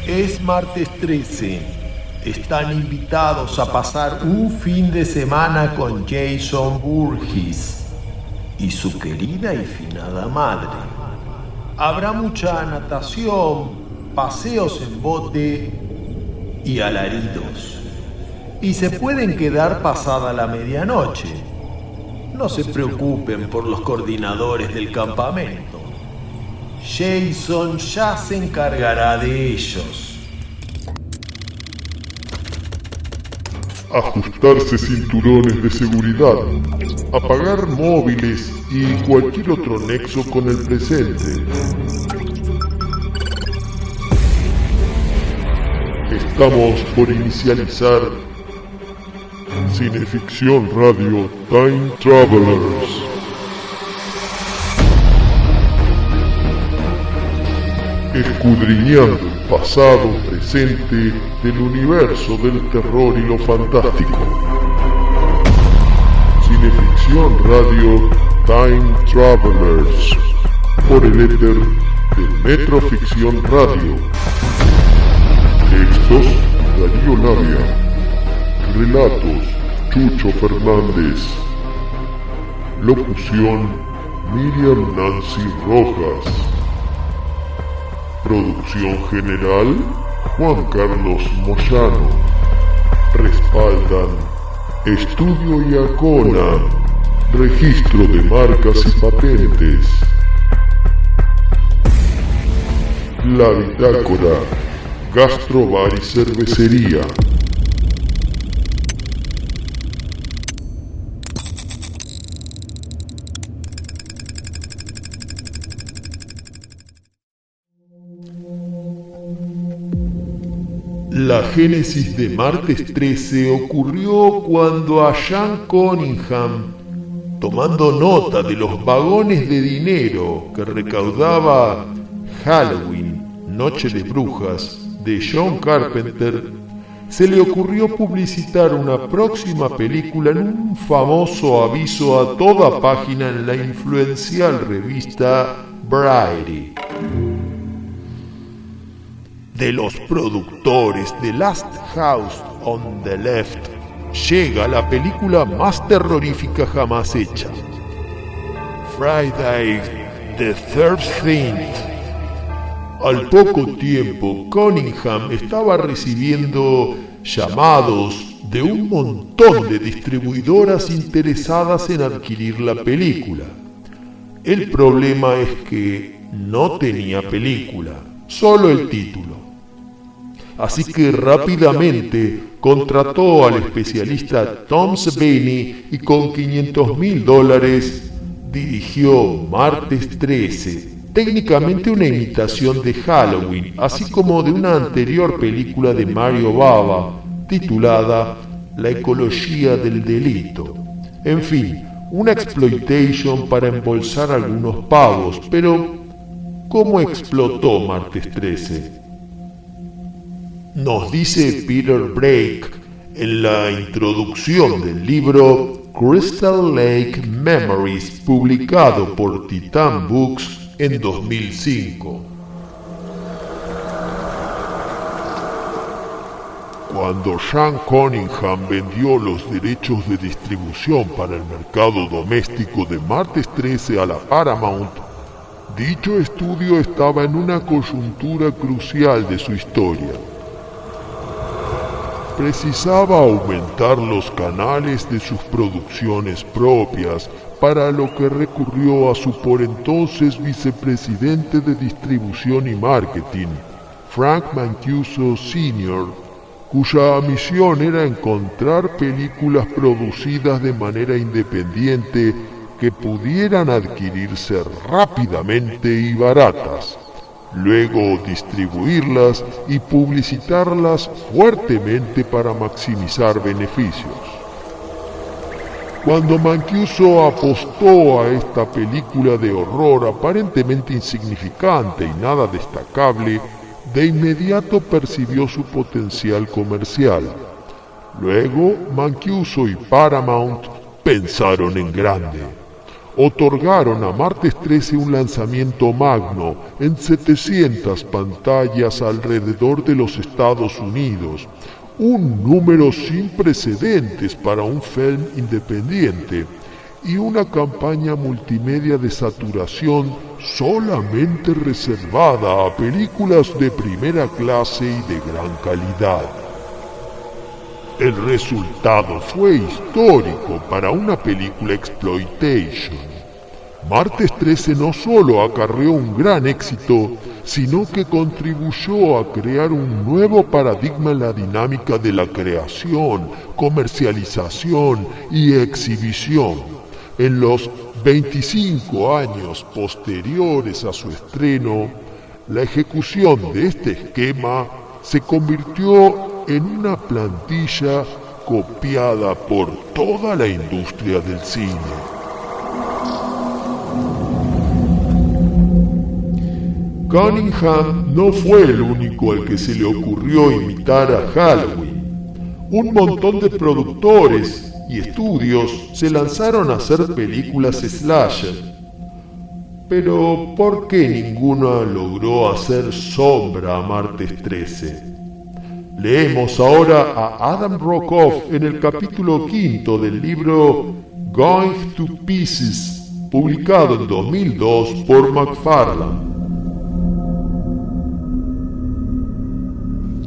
Es martes 13. Están invitados a pasar un fin de semana con Jason Voorhees y su querida y finada madre. Habrá mucha natación, paseos en bote y alaridos. Y se pueden quedar pasada la medianoche. No se preocupen por los coordinadores del campamento. Jason ya se encargará de ellos. Ajustarse cinturones de seguridad, apagar móviles y cualquier otro nexo con el presente. Estamos por inicializar Cineficción Radio Time Travelers. Escudriñando el pasado presente del universo del terror y lo fantástico. Cineficción Radio Time Travelers, por el éter de Metroficción Radio. Textos: Darío Navia. Relatos: Chucho Fernández. Locución: Miriam Nancy Rojas. Producción general: Juan Carlos Moyano. Respaldan Estudio Iacona, Registro de Marcas y Patentes. La Bitácora, Gastrobar y Cervecería. La génesis de martes 13 ocurrió cuando a Sean Cunningham, tomando nota de los vagones de dinero que recaudaba Halloween, Noche de Brujas, de John Carpenter, se le ocurrió publicitar una próxima película en un famoso aviso a toda página en la influencial revista Variety. De los productores de Last House on the Left llega la película más terrorífica jamás hecha, Friday the 13th. Al poco tiempo, Cunningham estaba recibiendo llamados de un montón de distribuidoras interesadas en adquirir la película. El problema es que no tenía película, solo el título. Así que rápidamente contrató al especialista Tom Savini y con $500,000 dirigió Martes 13, técnicamente una imitación de Halloween, así como de una anterior película de Mario Bava titulada La ecología del delito. En fin, una exploitation para embolsar algunos pavos, pero ¿cómo explotó Martes 13? Nos dice Peter Brake en la introducción del libro Crystal Lake Memories, publicado por Titan Books en 2005. Cuando Sean Cunningham vendió los derechos de distribución para el mercado doméstico de Martes 13 a la Paramount, dicho estudio estaba en una coyuntura crucial de su historia. Precisaba aumentar los canales de sus producciones propias, para lo que recurrió a su por entonces vicepresidente de distribución y marketing, Frank Mancuso Sr., cuya misión era encontrar películas producidas de manera independiente que pudieran adquirirse rápidamente y baratas, luego distribuirlas y publicitarlas fuertemente para maximizar beneficios. Cuando Mancuso apostó a esta película de horror aparentemente insignificante y nada destacable, de inmediato percibió su potencial comercial. Luego, Mancuso y Paramount pensaron en grande. otorgaron a Martes 13 un lanzamiento magno en 700 pantallas alrededor de los Estados Unidos, un número sin precedentes para un film independiente, y una campaña multimedia de saturación solamente reservada a películas de primera clase y de gran calidad. El resultado fue histórico para una película exploitation. Martes 13 no solo acarreó un gran éxito, sino que contribuyó a crear un nuevo paradigma en la dinámica de la creación, comercialización y exhibición. En los 25 años posteriores a su estreno, la ejecución de este esquema se convirtió en una plantilla copiada por toda la industria del cine. Cunningham no fue el único al que se le ocurrió imitar a Halloween. Un montón de productores y estudios se lanzaron a hacer películas slasher. Pero ¿por qué ninguna logró hacer sombra a Martes 13? Leemos ahora a Adam Brokoff en el capítulo 5 del libro Going to Pieces, publicado en 2002 por McFarlane.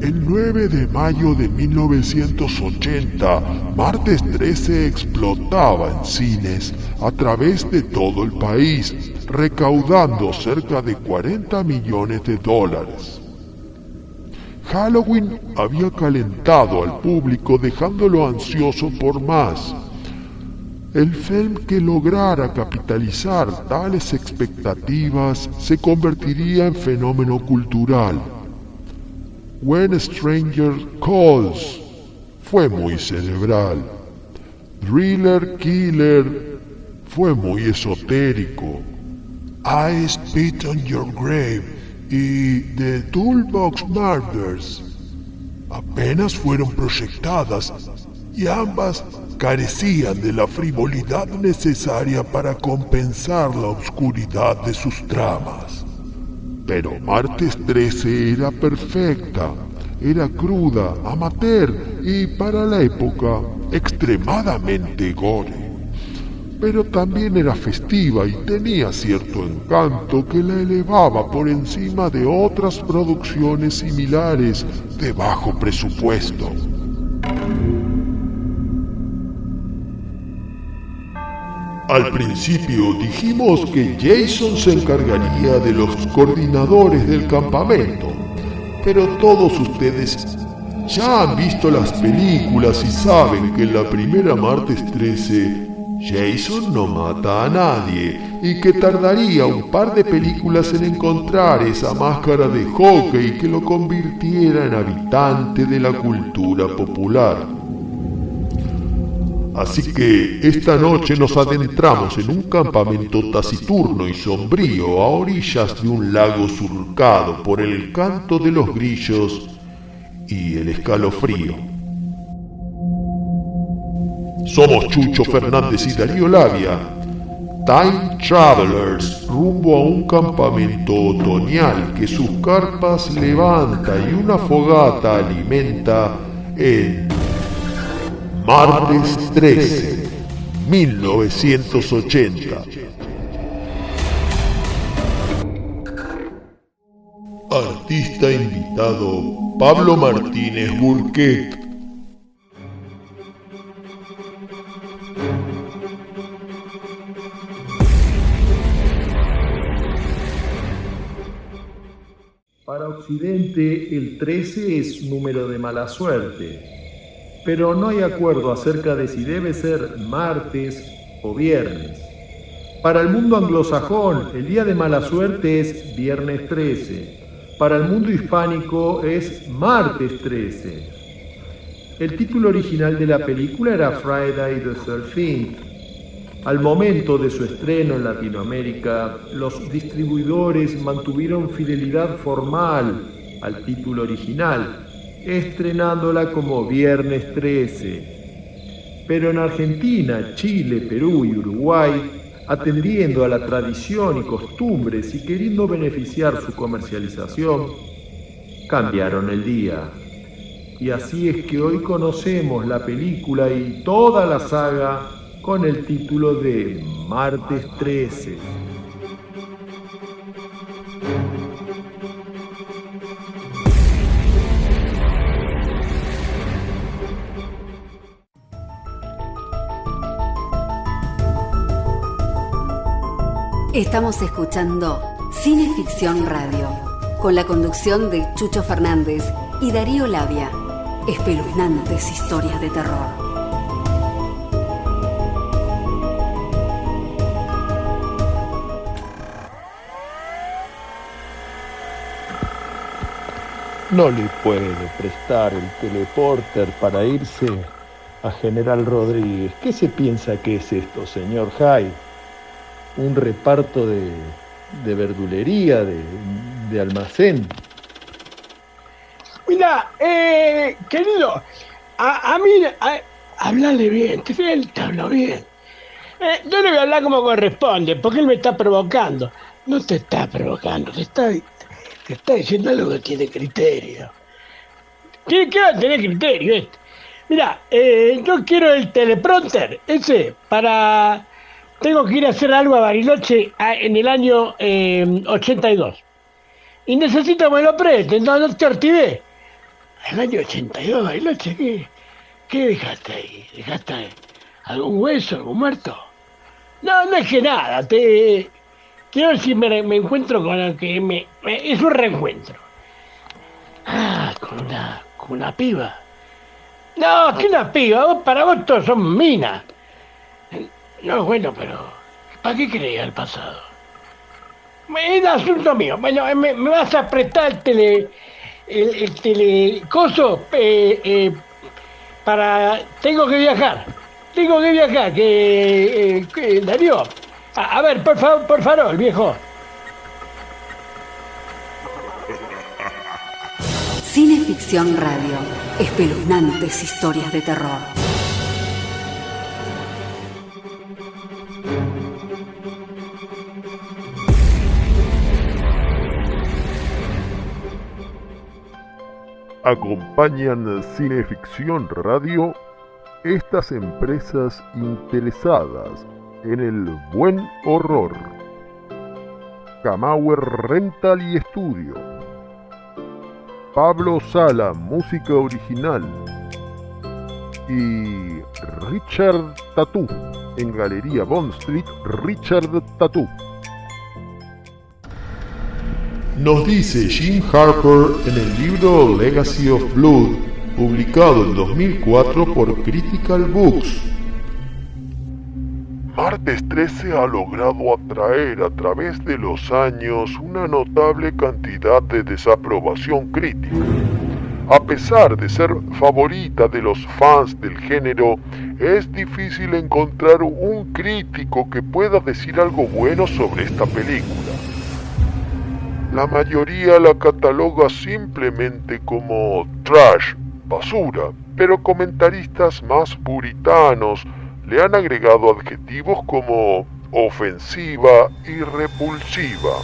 El 9 de mayo de 1980, Martes 13 explotaba en cines a través de todo el país, recaudando cerca de $40 millones. Halloween había calentado al público, dejándolo ansioso por más. El film que lograra capitalizar tales expectativas se convertiría en fenómeno cultural. When a Stranger Calls fue muy cerebral. Thriller Killer fue muy esotérico. I Spit on Your Grave y The Toolbox Murders apenas fueron proyectadas y ambas carecían de la frivolidad necesaria para compensar la oscuridad de sus tramas. Pero Martes 13 era perfecta, era cruda, amateur y para la época extremadamente gore. Pero también era festiva y tenía cierto encanto que la elevaba por encima de otras producciones similares de bajo presupuesto. Al principio dijimos que Jason se encargaría de los coordinadores del campamento, pero todos ustedes ya han visto las películas y saben que en la primera Martes 13 Jason no mata a nadie y que tardaría un par de películas en encontrar esa máscara de hockey que lo convirtiera en habitante de la cultura popular. Así que esta noche nos adentramos en un campamento taciturno y sombrío a orillas de un lago surcado por el canto de los grillos y el escalofrío. Somos Chucho Fernández y Darío Labia, Time Travelers, rumbo a un campamento otoñal que sus carpas levanta y una fogata alimenta en Martes 13, 1980. Artista invitado Pablo Martínez Burquet. Para Occidente, el 13 es número de mala suerte, pero no hay acuerdo acerca de si debe ser martes o viernes. Para el mundo anglosajón, el día de mala suerte es viernes 13. Para el mundo hispánico es martes 13. El título original de la película era Friday the 13th. Al momento de su estreno en Latinoamérica, los distribuidores mantuvieron fidelidad formal al título original, estrenándola como Viernes 13. Pero en Argentina, Chile, Perú y Uruguay atendiendo a la tradición y costumbres y queriendo beneficiar su comercialización, cambiaron el día. Y así es que hoy conocemos la película y toda la saga con el título de Martes 13. Estamos escuchando Cineficción Radio, con la conducción de Chucho Fernández y Darío Labia. Espeluznantes historias de terror. ¿No le puede prestar el teleporter para irse a General Rodríguez? ¿Qué se piensa que es esto, señor Hyde? ¿Un reparto de verdulería, de almacén? Mira, querido, a mí, hablale bien, te hablo bien. Yo le voy a hablar como corresponde, porque él me está provocando. No te está provocando, te está diciendo algo que tiene criterio. ¿Qué va a tener criterio? Mira, yo quiero el teleprompter, ese, para... Tengo que ir a hacer algo a Bariloche en el año 82. Y necesito que me lo presten, no te ortivé. El año 82, Bariloche, ¿qué dejaste ahí? ¿Dejaste algún hueso, algún muerto? No es que nada, quiero ver si me encuentro con el que es un reencuentro. Con una piba. No, que una piba, para vos todos son minas. No, bueno, pero ¿para qué creía el pasado? Es asunto mío. Bueno, me vas a prestar el telecoso para... Tengo que viajar, que Darío. A ver, por favor, viejo. Cineficción Radio. Espeluznantes historias de terror. Acompañan Cineficción Radio estas empresas interesadas en el buen horror: Camauer Rental y Estudio, Pablo Sala, música original, y Richard Tattoo, en Galería Bond Street, Richard Tattoo. Nos dice Jim Harper en el libro Legacy of Blood, publicado en 2004 por Critical Books. Martes 13 ha logrado atraer a través de los años una notable cantidad de desaprobación crítica. A pesar de ser favorita de los fans del género, es difícil encontrar un crítico que pueda decir algo bueno sobre esta película. La mayoría la cataloga simplemente como trash, basura, pero comentaristas más puritanos le han agregado adjetivos como ofensiva y repulsiva.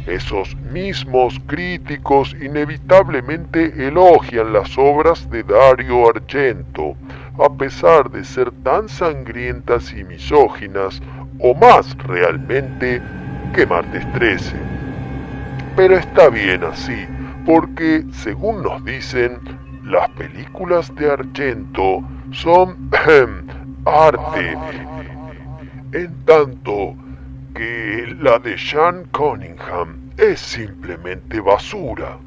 Esos mismos críticos inevitablemente elogian las obras de Dario Argento, a pesar de ser tan sangrientas y misóginas, o más realmente, que Martes 13. Pero está bien así, porque, según nos dicen, las películas de Argento son arte, en tanto que la de Sean Cunningham es simplemente basura.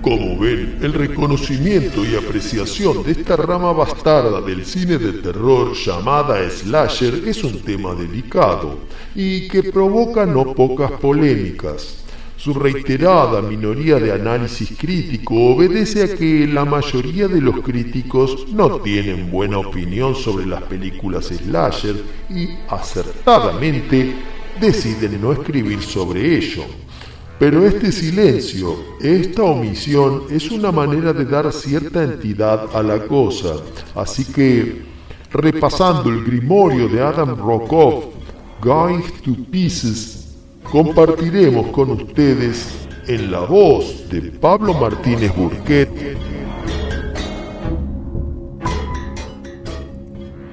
Como ven, el reconocimiento y apreciación de esta rama bastarda del cine de terror llamada slasher es un tema delicado y que provoca no pocas polémicas. Su reiterada minoría de análisis crítico obedece a que la mayoría de los críticos no tienen buena opinión sobre las películas slasher y, acertadamente, deciden no escribir sobre ello. Pero este silencio, esta omisión, es una manera de dar cierta entidad a la cosa, así que repasando el grimorio de Adam Rokoff, Going to Pieces, compartiremos con ustedes, en la voz de Pablo Martínez Burquet,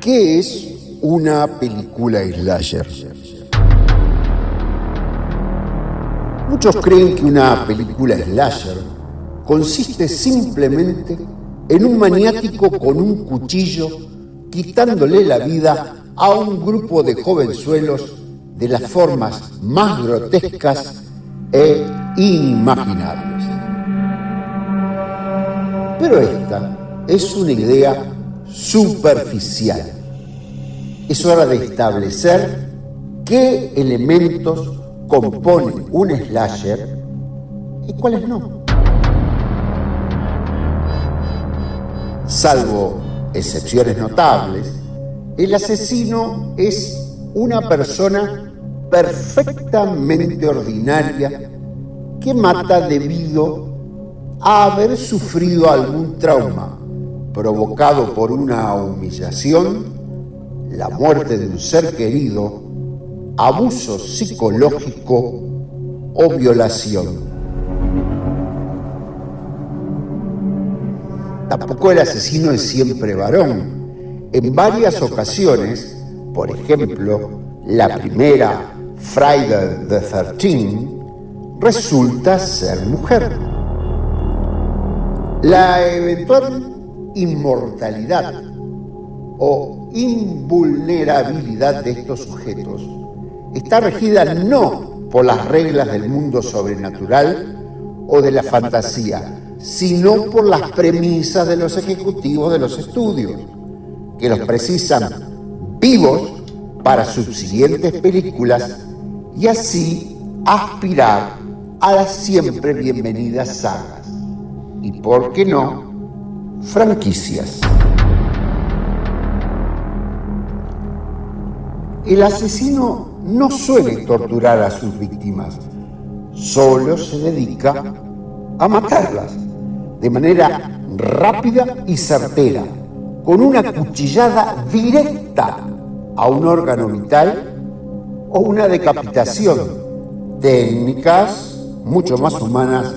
¿qué es una película slasher? Muchos creen que una película slasher consiste simplemente en un maniático con un cuchillo quitándole la vida a un grupo de jovenzuelos de las formas más grotescas e inimaginables. Pero esta es una idea superficial. Es hora de establecer qué elementos componen un slasher y cuáles no. Salvo excepciones notables, el asesino es una persona perfectamente ordinaria que mata debido a haber sufrido algún trauma provocado por una humillación, la muerte de un ser querido, abuso psicológico o violación. Tampoco el asesino es siempre varón. En varias ocasiones, por ejemplo, la primera, Friday the 13th, resulta ser mujer. La eventual inmortalidad o invulnerabilidad de estos sujetos está regida no por las reglas del mundo sobrenatural o de la fantasía, sino por las premisas de los ejecutivos de los estudios, que los precisan vivos para sus siguientes películas y así aspirar a las siempre bienvenidas sagas y, ¿por qué no?, franquicias. El asesino no suele torturar a sus víctimas, solo se dedica a matarlas de manera rápida y certera, con una cuchillada directa a un órgano vital o una decapitación, técnicas mucho más humanas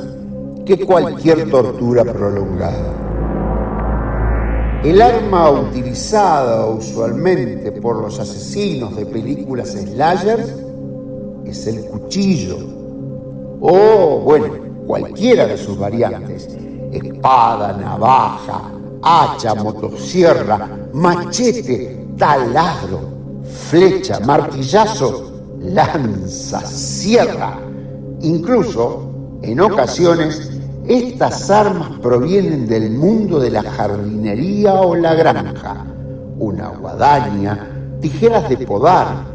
que cualquier tortura prolongada. El arma utilizada usualmente por los asesinos de películas slashers es el cuchillo, o bueno, cualquiera de sus variantes: espada, navaja, hacha, motosierra, machete, taladro, flecha, martillazo, lanza, sierra. Incluso, en ocasiones, estas armas provienen del mundo de la jardinería o la granja: una guadaña, tijeras de podar,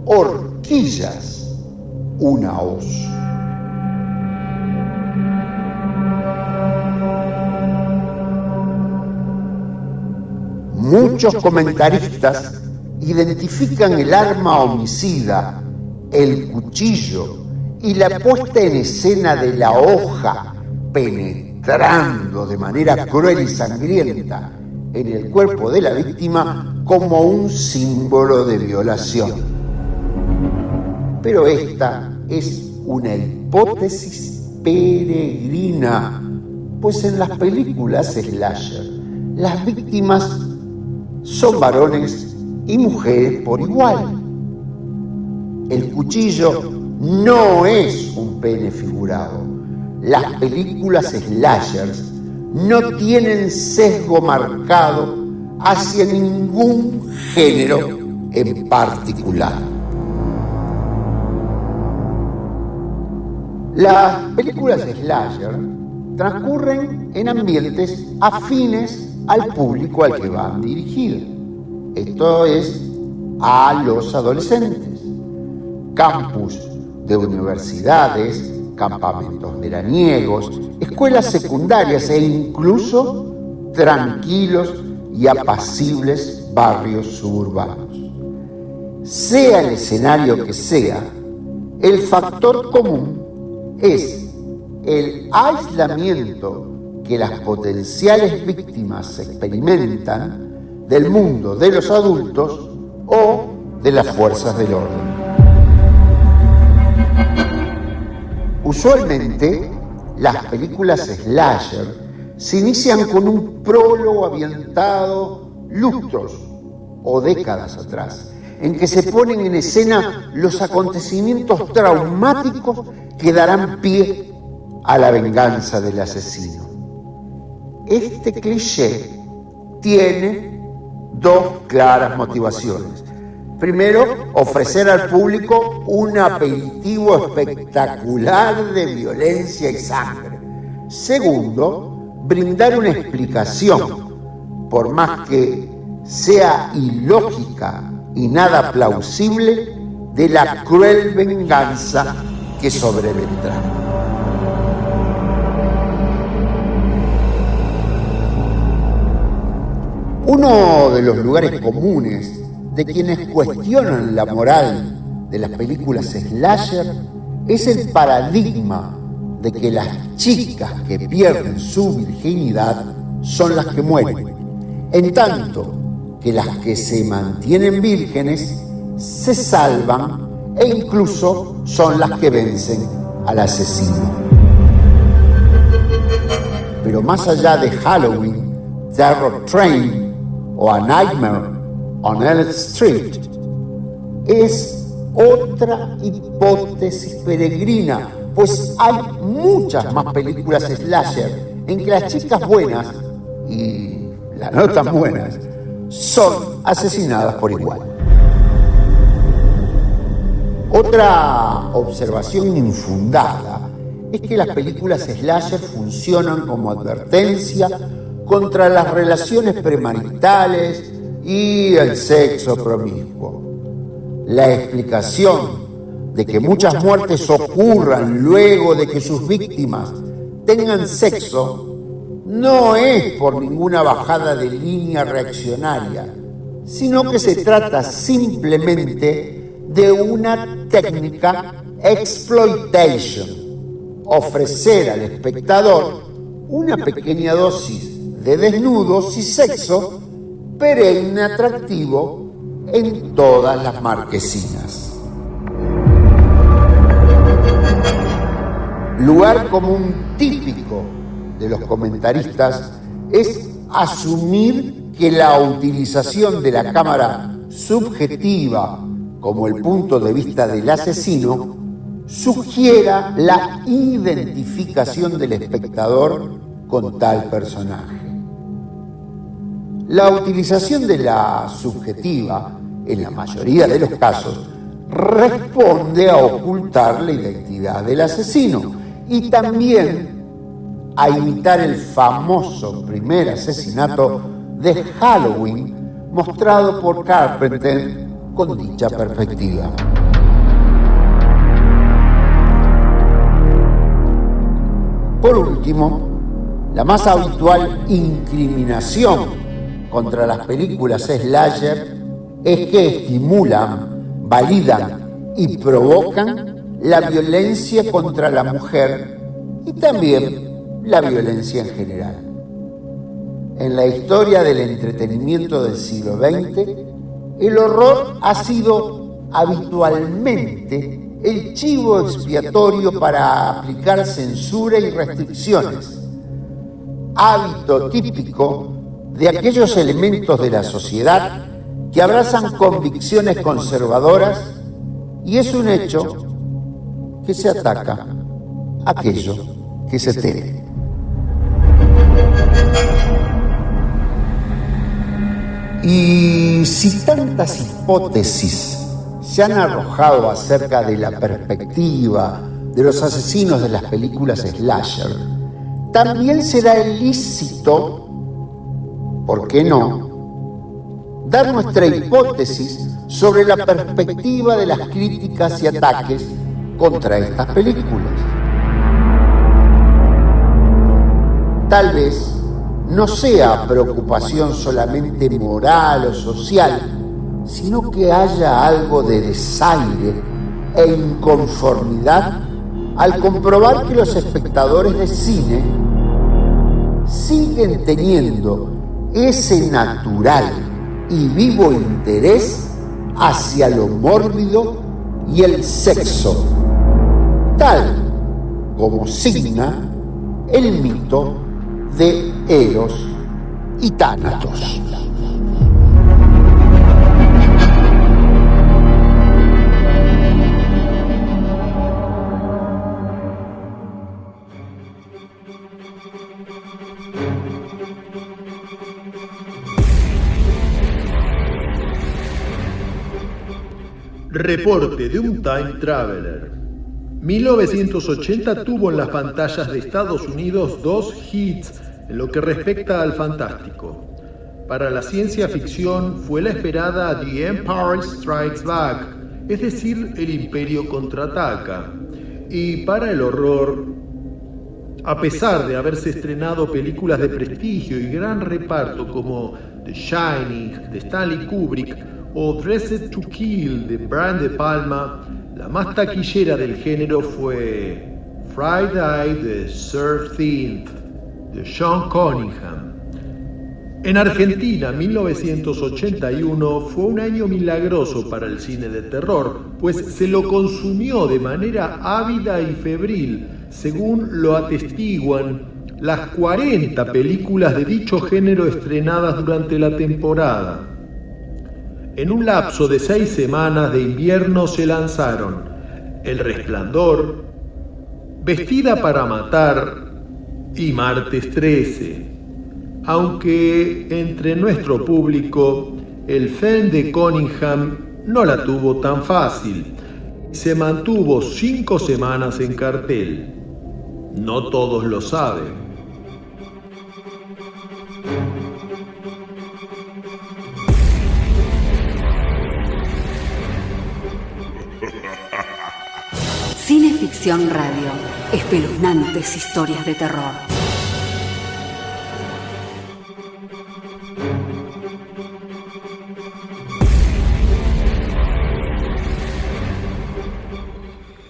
horquillas, una hoz. Muchos comentaristas identifican el arma homicida, el cuchillo y la puesta en escena de la hoja penetrando de manera cruel y sangrienta en el cuerpo de la víctima como un símbolo de violación. Pero esta es una hipótesis peregrina, pues en las películas slasher las víctimas son varones y mujeres por igual. El cuchillo no es un pene figurado. Las películas slashers no tienen sesgo marcado hacia ningún género en particular. Las películas slasher transcurren en ambientes afines al público al que van dirigidas. Esto es, a los adolescentes. Campus de universidades, campamentos veraniegos, escuelas secundarias e incluso tranquilos y apacibles barrios suburbanos. Sea el escenario que sea, el factor común es el aislamiento que las potenciales víctimas experimentan del mundo de los adultos o de las fuerzas del orden. Usualmente, las películas slasher se inician con un prólogo ambientado lustros o décadas atrás, en que se ponen en escena los acontecimientos traumáticos que darán pie a la venganza del asesino. Este cliché tiene dos claras motivaciones. Primero, ofrecer al público un aperitivo espectacular de violencia y sangre. Segundo, brindar una explicación, por más que sea ilógica y nada plausible, de la cruel venganza que sobrevendrá. Uno de los lugares comunes de quienes cuestionan la moral de las películas slasher es el paradigma de que las chicas que pierden su virginidad son las que mueren, en tanto que las que se mantienen vírgenes se salvan e incluso son las que vencen al asesino. Pero más allá de Halloween, Terror Train o A Nightmare on Elm Street, es otra hipótesis peregrina, pues hay muchas más películas slasher en que las chicas buenas y las no tan buenas son asesinadas por igual. Otra observación infundada es que las películas slasher funcionan como advertencia contra las relaciones premaritales y el sexo promiscuo. La explicación de que muchas muertes ocurran luego de que sus víctimas tengan sexo no es por ninguna bajada de línea reaccionaria, sino que se trata simplemente de una técnica exploitation, ofrecer al espectador una pequeña dosis de desnudos y sexo perenne atractivo en todas las marquesinas. Lugar común típico de los comentaristas es asumir que la utilización de la cámara subjetiva como el punto de vista del asesino sugiera la identificación del espectador con tal personaje. La utilización de la subjetiva, en la mayoría de los casos, responde a ocultar la identidad del asesino y también a imitar el famoso primer asesinato de Halloween mostrado por Carpenter con dicha perspectiva. Por último, la más habitual incriminación contra las películas slasher es que estimulan, validan y provocan la violencia contra la mujer y también la violencia en general. En la historia del entretenimiento del siglo XX, el horror ha sido habitualmente el chivo expiatorio para aplicar censura y restricciones, hábito típico de aquellos elementos de la sociedad que abrazan convicciones conservadoras, y es un hecho que se ataca aquello que se teme. Y si tantas hipótesis se han arrojado acerca de la perspectiva de los asesinos de las películas slasher, también será ilícito, ¿por qué no?, dar nuestra hipótesis sobre la perspectiva de las críticas y ataques contra estas películas. Tal vez no sea preocupación solamente moral o social, sino que haya algo de desaire e inconformidad al comprobar que los espectadores de cine siguen teniendo ese natural y vivo interés hacia lo mórbido y el sexo, tal como signa el mito de Eros y Tánatos. Reporte de un Time Traveler. 1980 tuvo en las pantallas de Estados Unidos 2 hits en lo que respecta al fantástico. Para la ciencia ficción fue la esperada The Empire Strikes Back, es decir, El Imperio Contraataca. Y para el horror, a pesar de haberse estrenado películas de prestigio y gran reparto como The Shining de Stanley Kubrick o Dressed to Kill de Brian De Palma, la más taquillera del género fue Friday the 13th de Sean Cunningham. En Argentina, 1981 fue un año milagroso para el cine de terror, pues se lo consumió de manera ávida y febril, según lo atestiguan las 40 películas de dicho género estrenadas durante la temporada. En un lapso de 6 semanas de invierno se lanzaron El Resplandor, Vestida para Matar y Martes 13. Aunque entre nuestro público el film de Cunningham no la tuvo tan fácil. Se mantuvo 5 semanas en cartel. No todos lo saben. Cineficción Radio. Espeluznantes historias de terror.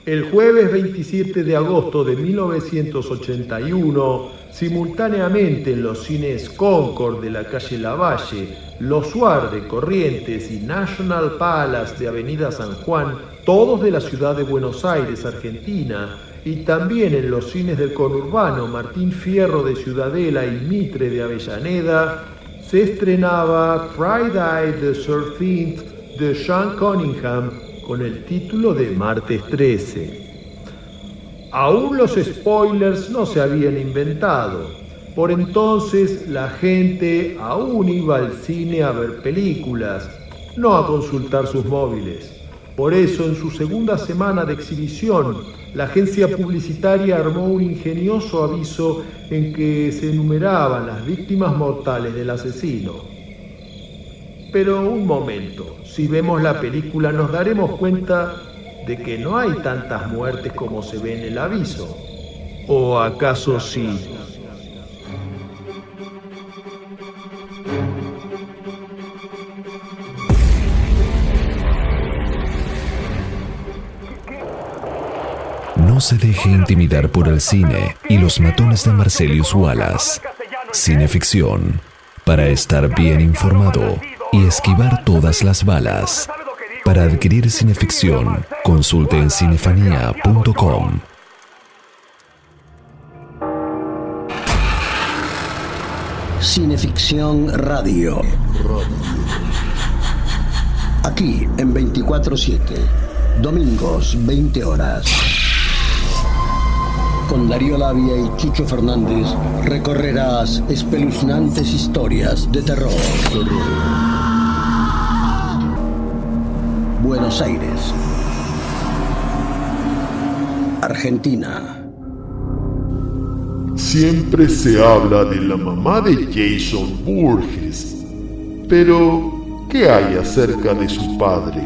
El jueves 27 de agosto de 1981, simultáneamente en los cines Concord de la calle Lavalle, Los Suar de Corrientes y National Palace de Avenida San Juan, todos de la ciudad de Buenos Aires, Argentina, y también en los cines del conurbano Martín Fierro de Ciudadela y Mitre de Avellaneda, se estrenaba Friday the 13th de Sean Cunningham con el título de Martes 13. Aún los spoilers no se habían inventado. Por entonces la gente aún iba al cine a ver películas, no a consultar sus móviles. Por eso, en su segunda semana de exhibición, la agencia publicitaria armó un ingenioso aviso en que se enumeraban las víctimas mortales del asesino. Pero un momento, si vemos la película nos daremos cuenta de que no hay tantas muertes como se ve en el aviso. ¿O acaso sí? No se deje intimidar por el cine y los matones de Marcellus Wallace. Cineficción, para estar bien informado y esquivar todas las balas. Para adquirir Cineficción, consulte en cinefanía.com. Cineficción Radio. Aquí en 24/7, domingos 20 horas. Con Darío Labia y Chucho Fernández recorrerás espeluznantes historias de terror. Buenos Aires, Argentina. Siempre se habla de la mamá de Jason Voorhees, pero ¿qué hay acerca de su padre?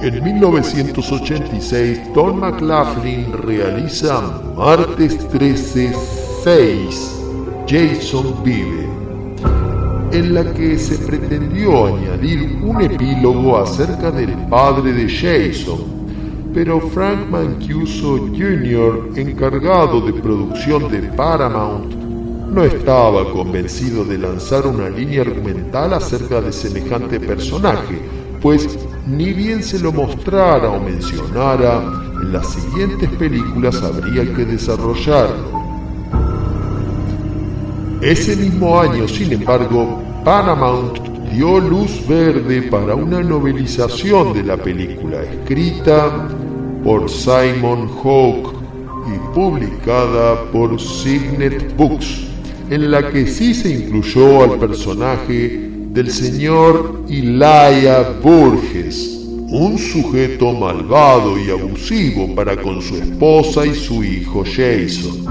En 1986, Don McLaughlin realiza Martes 13-6, Jason Vive, en la que se pretendió añadir un epílogo acerca del padre de Jason, pero Frank Mancuso Jr., encargado de producción de Paramount, no estaba convencido de lanzar una línea argumental acerca de semejante personaje, pues ni bien se lo mostrara o mencionara, en las siguientes películas habría que desarrollarlo. Ese mismo año, sin embargo, Paramount dio luz verde para una novelización de la película, escrita por Simon Hawke y publicada por Signet Books, en la que sí se incluyó al personaje del señor Elijah Burgess, un sujeto malvado y abusivo para con su esposa y su hijo Jason.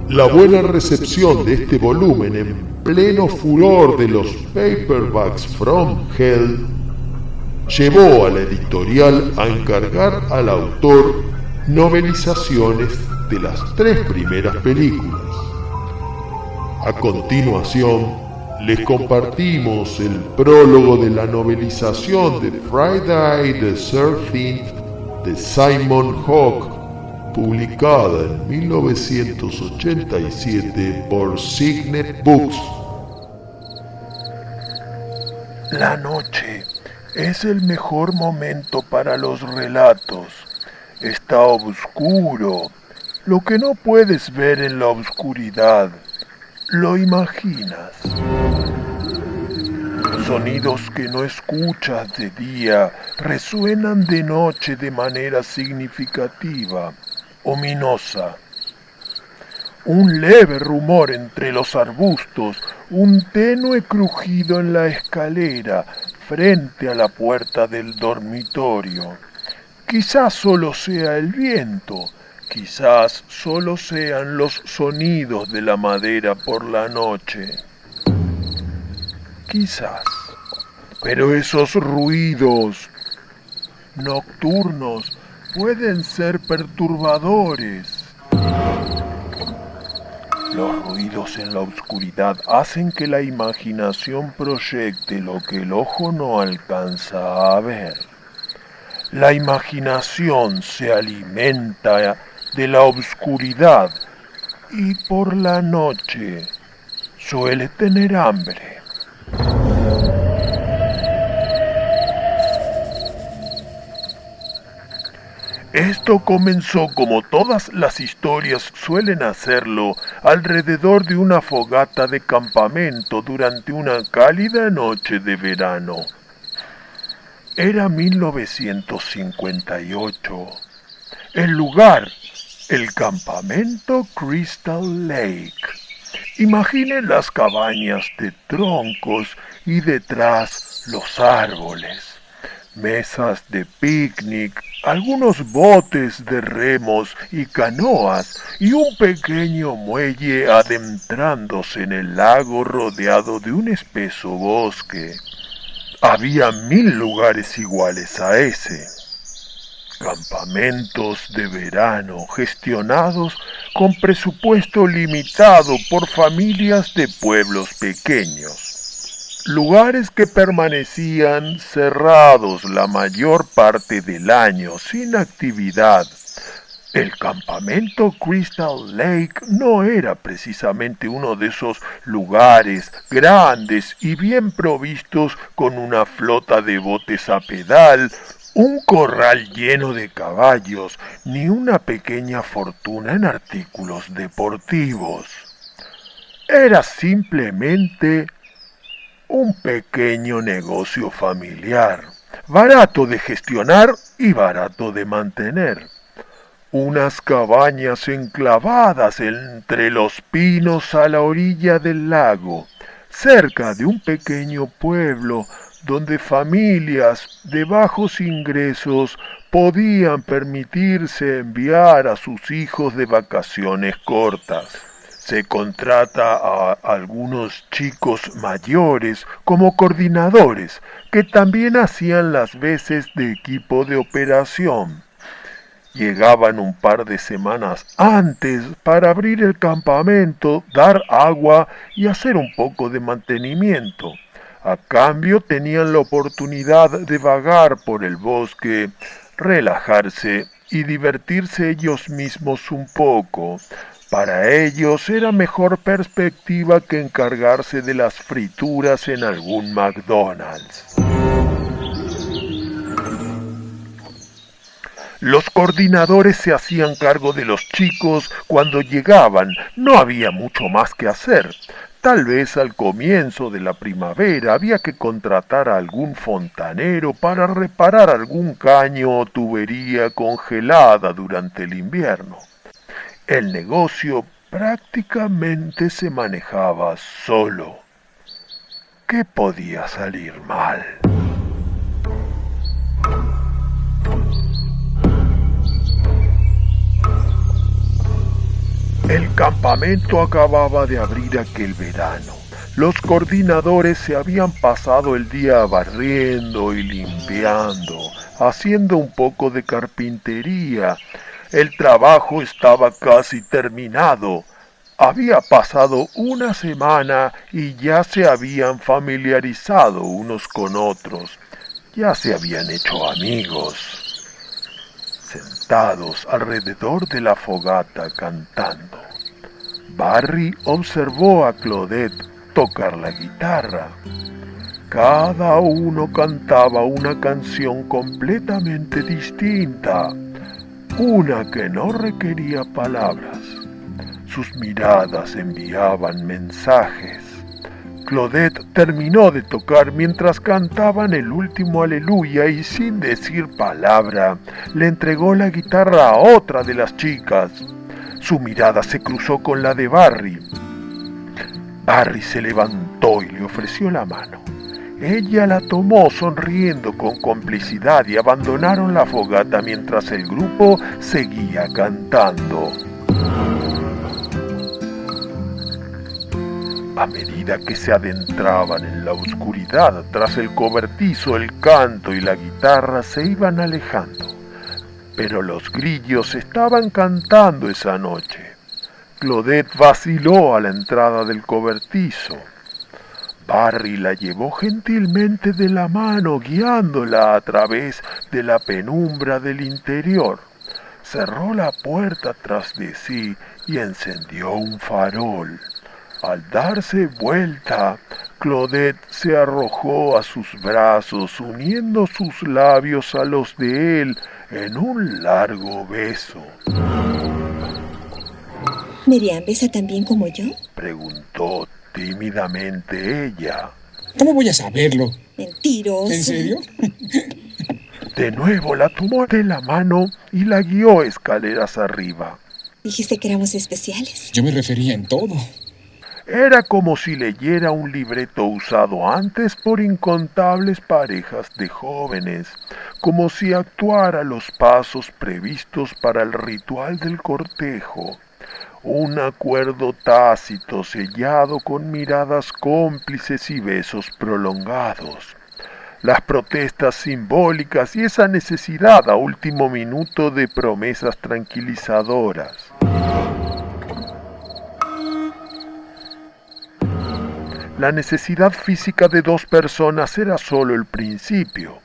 La buena recepción de este volumen en pleno furor de los paperbacks From Hell llevó a la editorial a encargar al autor novelizaciones de las 3 primeras películas. A continuación, les compartimos el prólogo de la novelización de Friday the 13th de Simon Hawke, publicada en 1987 por Signet Books. La noche es el mejor momento para los relatos. Está oscuro. Lo que no puedes ver en la oscuridad, lo imaginas. Los sonidos que no escuchas de día resuenan de noche de manera significativa, ominosa. Un leve rumor entre los arbustos, un tenue crujido en la escalera frente a la puerta del dormitorio. Quizás solo sea el viento, quizás solo sean los sonidos de la madera por la noche. Quizás. Pero esos ruidos nocturnos pueden ser perturbadores. Los ruidos en la oscuridad hacen que la imaginación proyecte lo que el ojo no alcanza a ver. La imaginación se alimenta de la oscuridad y por la noche suele tener hambre. Esto comenzó, como todas las historias suelen hacerlo, alrededor de una fogata de campamento durante una cálida noche de verano. Era 1958. El lugar, el campamento Crystal Lake. Imaginen las cabañas de troncos y detrás los árboles. Mesas de picnic, algunos botes de remos y canoas y un pequeño muelle adentrándose en el lago rodeado de un espeso bosque. Había 1000 lugares iguales a ese. Campamentos de verano gestionados con presupuesto limitado por familias de pueblos pequeños. Lugares que permanecían cerrados la mayor parte del año sin actividad. El campamento Crystal Lake no era precisamente uno de esos lugares grandes y bien provistos con una flota de botes a pedal, un corral lleno de caballos, ni una pequeña fortuna en artículos deportivos. Era simplemente un pequeño negocio familiar, barato de gestionar y barato de mantener. Unas cabañas enclavadas entre los pinos a la orilla del lago, cerca de un pequeño pueblo donde familias de bajos ingresos podían permitirse enviar a sus hijos de vacaciones cortas. Se contrata a algunos chicos mayores como coordinadores, que también hacían las veces de equipo de operación. Llegaban un par de semanas antes para abrir el campamento, dar agua y hacer un poco de mantenimiento. A cambio tenían la oportunidad de vagar por el bosque, relajarse y divertirse ellos mismos un poco. Para ellos era mejor perspectiva que encargarse de las frituras en algún McDonald's. Los coordinadores se hacían cargo de los chicos cuando llegaban. No había mucho más que hacer. Tal vez al comienzo de la primavera había que contratar a algún fontanero para reparar algún caño o tubería congelada durante el invierno. El negocio prácticamente se manejaba solo. ¿Qué podía salir mal? El campamento acababa de abrir aquel verano. Los coordinadores se habían pasado el día barriendo y limpiando, haciendo un poco de carpintería. El trabajo estaba casi terminado. Había pasado una semana y ya se habían familiarizado unos con otros. Ya se habían hecho amigos. Sentados alrededor de la fogata cantando, Barry observó a Claudette tocar la guitarra. Cada uno cantaba una canción completamente distinta, una que no requería palabras. Sus miradas enviaban mensajes. Claudette terminó de tocar mientras cantaban el último aleluya y sin decir palabra le entregó la guitarra a otra de las chicas. Su mirada se cruzó con la de Barry. Barry se levantó y le ofreció la mano. Ella la tomó sonriendo con complicidad y abandonaron la fogata mientras el grupo seguía cantando. A medida que se adentraban en la oscuridad tras el cobertizo, el canto y la guitarra se iban alejando. Pero los grillos estaban cantando esa noche. Claudette vaciló a la entrada del cobertizo. Barry la llevó gentilmente de la mano, guiándola a través de la penumbra del interior. Cerró la puerta tras de sí y encendió un farol. Al darse vuelta, Claudette se arrojó a sus brazos, uniendo sus labios a los de él en un largo beso. ¿Miriam besa tan bien como yo?, preguntó tímidamente ella. ¿Cómo voy a saberlo? Mentiroso. ¿En serio? De nuevo la tomó de la mano y la guió escaleras arriba. Dijiste que éramos especiales. Yo me refería en todo. Era como si leyera un libreto usado antes por incontables parejas de jóvenes, como si actuara los pasos previstos para el ritual del cortejo. Un acuerdo tácito sellado con miradas cómplices y besos prolongados. Las protestas simbólicas y esa necesidad a último minuto de promesas tranquilizadoras. La necesidad física de dos personas era solo el principio.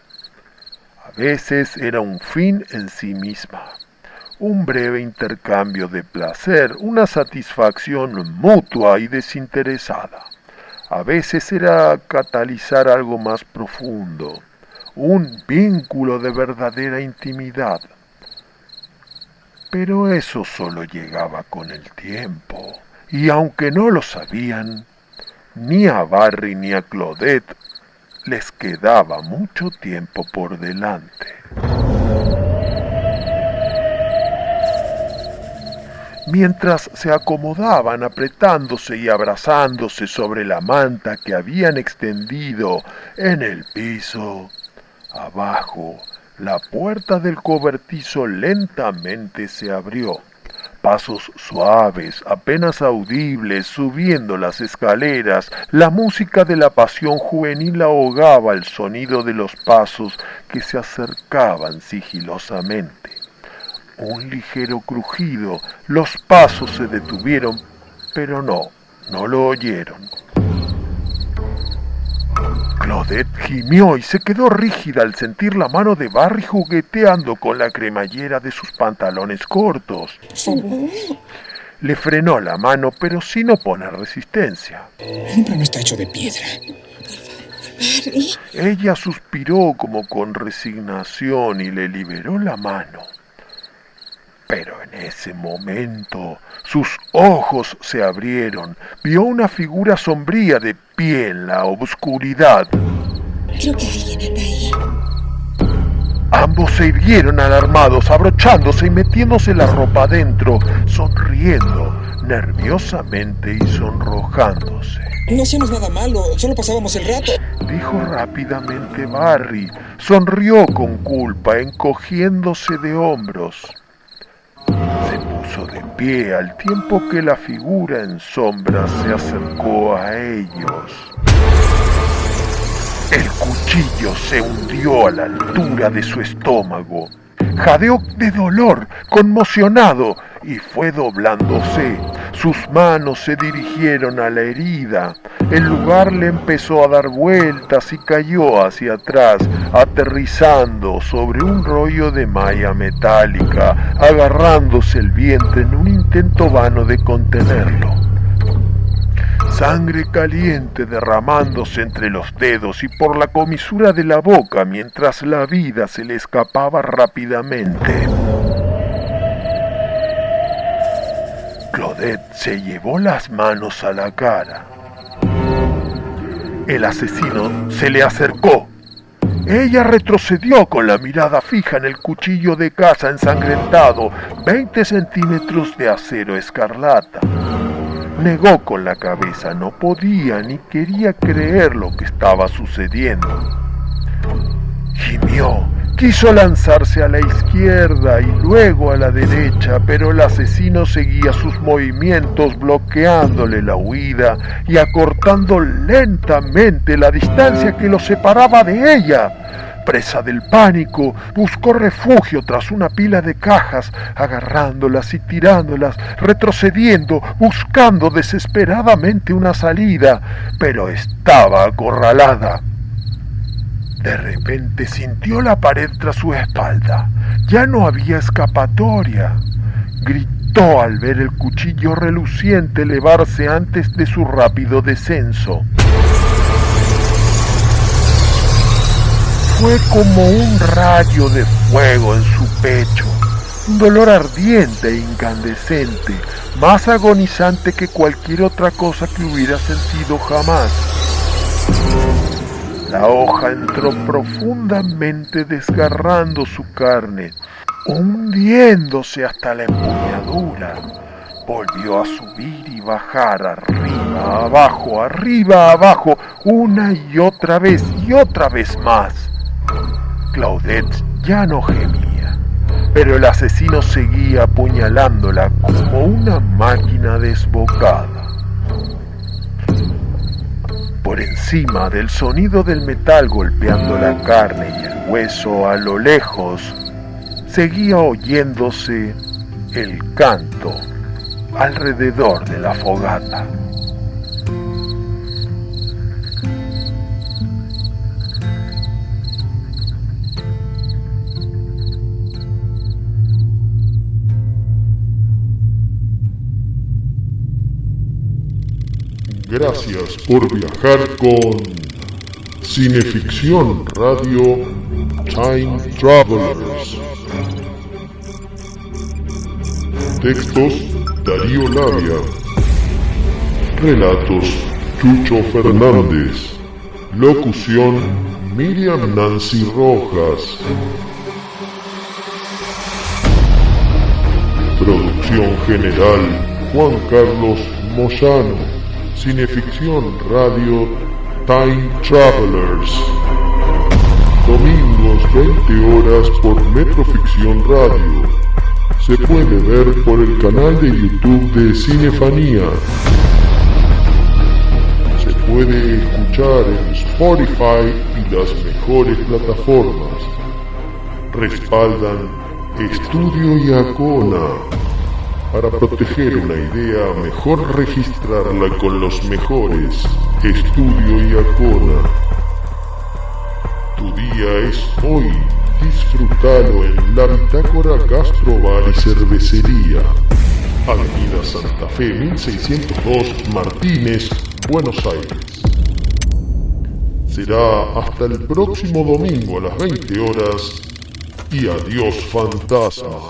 A veces era un fin en sí misma. Un breve intercambio de placer, una satisfacción mutua y desinteresada. A veces era catalizar algo más profundo, un vínculo de verdadera intimidad. Pero eso solo llegaba con el tiempo, y aunque no lo sabían, ni a Barry ni a Claudette les quedaba mucho tiempo por delante. Mientras se acomodaban apretándose y abrazándose sobre la manta que habían extendido en el piso, abajo, la puerta del cobertizo lentamente se abrió. Pasos suaves, apenas audibles, subiendo las escaleras, la música de la pasión juvenil ahogaba el sonido de los pasos que se acercaban sigilosamente. Un ligero crujido, los pasos se detuvieron, pero no lo oyeron. Claudette gimió y se quedó rígida al sentir la mano de Barry jugueteando con la cremallera de sus pantalones cortos. le frenó la mano, pero sin oponer resistencia. El hombre no está hecho de piedra. Barry. Ella suspiró como con resignación y le liberó la mano. Pero en ese momento sus ojos se abrieron. Vio una figura sombría de pie en la oscuridad. Creo que alguien anda ahí. Ambos se irguieron alarmados, abrochándose y metiéndose la ropa adentro, sonriendo nerviosamente y sonrojándose. No hacíamos nada malo, solo pasábamos el rato. Dijo rápidamente Barry. Sonrió con culpa, encogiéndose de hombros. Se puso de pie al tiempo que la figura en sombra se acercó a ellos. El cuchillo se hundió a la altura de su estómago. Jadeó de dolor, conmocionado, y fue doblándose. Sus manos se dirigieron a la herida. El lugar le empezó a dar vueltas y cayó hacia atrás, aterrizando sobre un rollo de malla metálica, agarrándose el vientre en un intento vano de contenerlo. Sangre caliente derramándose entre los dedos y por la comisura de la boca mientras la vida se le escapaba rápidamente. Claudette se llevó las manos a la cara. El asesino se le acercó. Ella retrocedió con la mirada fija en el cuchillo de caza ensangrentado, 20 centímetros de acero escarlata. Negó con la cabeza, no podía ni quería creer lo que estaba sucediendo. Gimió, quiso lanzarse a la izquierda y luego a la derecha, pero el asesino seguía sus movimientos bloqueándole la huida y acortando lentamente la distancia que lo separaba de ella. Presa del pánico, buscó refugio tras una pila de cajas, agarrándolas y tirándolas, retrocediendo, buscando desesperadamente una salida, pero estaba acorralada. De repente sintió la pared tras su espalda. Ya no había escapatoria. Gritó al ver el cuchillo reluciente elevarse antes de su rápido descenso. Fue como un rayo de fuego en su pecho, un dolor ardiente e incandescente, más agonizante que cualquier otra cosa que hubiera sentido jamás. La hoja entró profundamente desgarrando su carne, hundiéndose hasta la empuñadura. Volvió a subir y bajar arriba, abajo, una y otra vez más. Claudette ya no gemía, pero el asesino seguía apuñalándola como una máquina desbocada. Por encima del sonido del metal golpeando la carne y el hueso a lo lejos, seguía oyéndose el canto alrededor de la fogata. Gracias por viajar con Cineficción Radio Time Travelers. Textos: Darío Labia. Relatos: Chucho Fernández. Locución: Miriam Nancy Rojas. Producción general: Juan Carlos Moyano. Cineficción Radio Time Travelers. Domingos 20 horas por Metroficción Radio. Se puede ver por el canal de YouTube de Cinefanía. Se puede escuchar en Spotify y las mejores plataformas. Respaldan Estudio Iacona. Para proteger una idea, mejor registrarla con los mejores. Estudio Iacona. Tu día es hoy. Disfrútalo en la Bitácora Gastrobar y Cervecería. Avenida Santa Fe 1602, Martínez, Buenos Aires. Será hasta el próximo domingo a las 20 horas y adiós fantasmas.